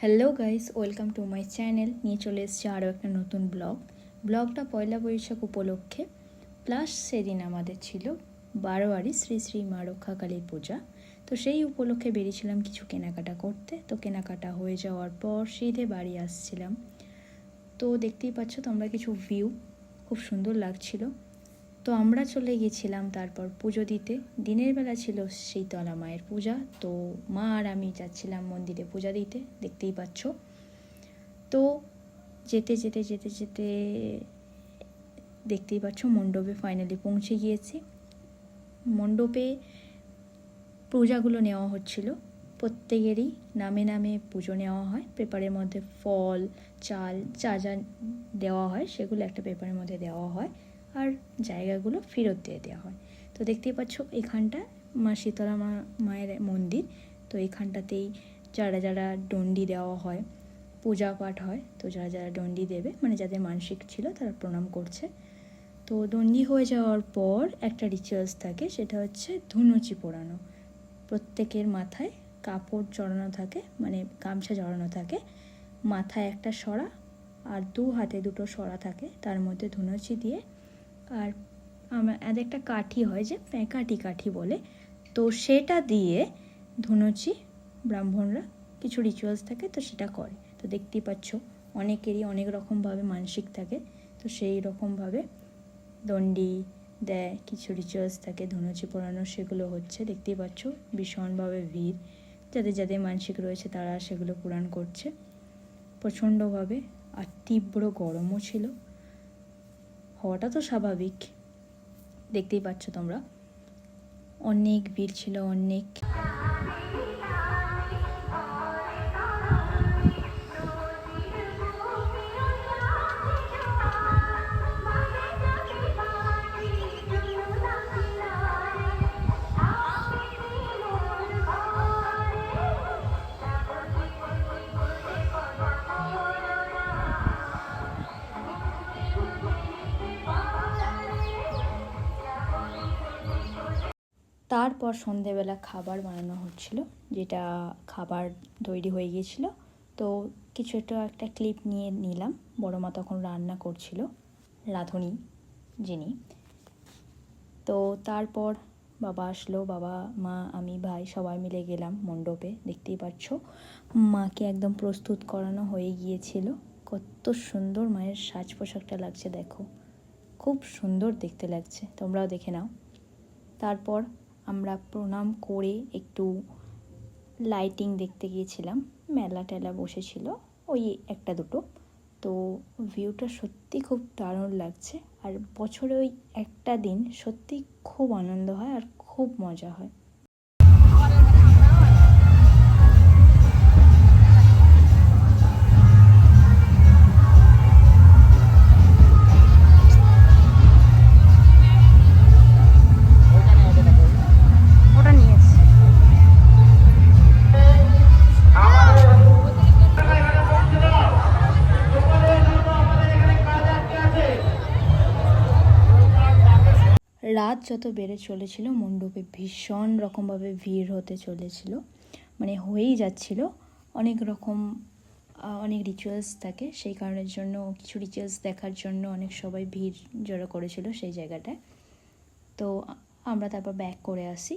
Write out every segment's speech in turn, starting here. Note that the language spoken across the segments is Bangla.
Hello guys, welcome to my channel. নিয়ে চলে এসেছি আরও একটা নতুন ব্লগটা পয়লা বৈশাখ উপলক্ষে। প্লাস সেদিন আমাদের ছিল বারোয়ারি শ্রী শ্রী মা রক্ষাকালীর পূজা। তো সেই উপলক্ষে বেরিয়েছিলাম কিছু কেনাকাটা করতে। তো কেনাকাটা হয়ে যাওয়ার পর সিধে বাড়ি আসছিলাম। তো দেখতেই পাচ্ছ তোমরা কিছু ভিউ, খুব সুন্দর লাগছিল। তো আমরা চলে গেছিলাম তারপর পুজো দিতে। দিনের বেলা ছিল শীতলা মায়ের পূজা। তো মা আর আমি যাচ্ছিলাম মন্দিরে পূজা দিতে, দেখতেই পাচ্ছ। তো যেতে যেতে যেতে যেতে দেখতেই পাচ্ছ মণ্ডপে ফাইনালি পৌঁছে গিয়েছি। মণ্ডপে পূজাগুলো নেওয়া হচ্ছিল, প্রত্যেকেরই নামে নামে পুজো নেওয়া হয়। পেপারের মধ্যে ফল, চাল যা যা দেওয়া হয় সেগুলো একটা পেপারের মধ্যে দেওয়া হয়, আর জায়গাগুলো ফেরত দিয়ে দেওয়া হয়। তো দেখতেই পাচ্ছ এখানটা মা শীতলা মায়ের মন্দির। তো এখানটাতেই যারা যারা দণ্ডি দেওয়া হয়, পূজা পাঠ হয়। তো যারা যারা দণ্ডি দেবে, মানে যাদের মানসিক ছিল তারা প্রণাম করছে। তো দণ্ডি হয়ে যাওয়ার পর একটা রিচুয়ালস থাকে, সেটা হচ্ছে ধুনুচি পোড়ানো। প্রত্যেকের মাথায় কাপড় জড়ানো থাকে, মানে গামছা জড়ানো থাকে, মাথায় একটা সরা আর দু হাতে দুটো সরা থাকে, তার মধ্যে ধুনুচি দিয়ে। আর আর একটা কাঠি হয় যে প্যাঁকাটি কাঠি বলে, তো সেটা দিয়ে ধুনুচি ব্রাহ্মণরা কিছু রিচুয়ালস থাকে, তো সেটা করে। তো দেখতেই পাচ্ছ অনেকেরই অনেক রকমভাবে মানসিক থাকে, তো সেই রকমভাবে দণ্ডি দেয়, কিছু রিচুয়ালস থাকে ধুনুচি পরানো, সেগুলো হচ্ছে। দেখতেই পাচ্ছ ভীষণভাবে ভিড়, যাদের যাদের মানসিক রয়েছে তারা সেগুলো পূরণ করছে প্রচণ্ডভাবে। আর তীব্র গরমও ছিল, হওয়াটা তো স্বাভাবিক। দেখতেই পাচ্ছ তোমরা অনেক ভিড় ছিল, অনেক। তারপর সন্ধেবেলা খাবার বানানো হচ্ছিল, যেটা খাবার তৈরি হয়ে গিয়েছিল। তো কিছু একটা ক্লিপ নিয়ে নিলাম। বড় মা তখন রান্না করছিল, রাঁধুনি যিনি। তো তারপর বাবা আসলো, বাবা মা আমি ভাই সবাই মিলে গেলাম মণ্ডপে। দেখতেই পাচ্ছ মাকে একদম প্রস্তুত করানো হয়ে গিয়েছিল। কত সুন্দর মায়ের সাজ পোশাকটা লাগছে, দেখো খুব সুন্দর দেখতে লাগছে, তোমরাও দেখে নাও। তারপর আমরা প্রণাম করে একটু লাইটিং দেখতে গিয়েছিলাম। মেলা টেলা বসেছিল ওই একটা দুটো। তো ভিউটা সত্যি খুব দারুণ লাগছে। আর বছরে ওই একটা দিন সত্যি খুব আনন্দ হয় আর খুব মজা হয়। রাত যত বেড়ে চলেছিল মণ্ডপে ভীষণ রকমভাবে ভিড় হতে চলেছিল, মানে হয়েই যাচ্ছিল। অনেক রকম অনেক রিচুয়ালস থাকে, সেই কারণের জন্য কিছু রিচুয়ালস দেখার জন্য অনেক সবাই ভিড় জড়ো করেছিল সেই জায়গাটায়। তো আমরা তারপর ব্যাক করে আসি।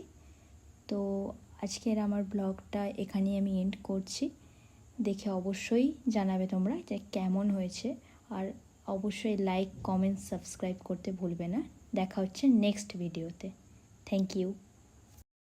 তো আজকের আমার ব্লগটা এখানেই আমি এন্ড করছি। দেখে অবশ্যই জানাবে তোমরা যে কেমন হয়েছে, আর অবশ্যই লাইক, কমেন্ট, সাবস্ক্রাইব করতে ভুলবে না। দেখা হচ্ছে নেক্সট ভিডিওতে। Thank you.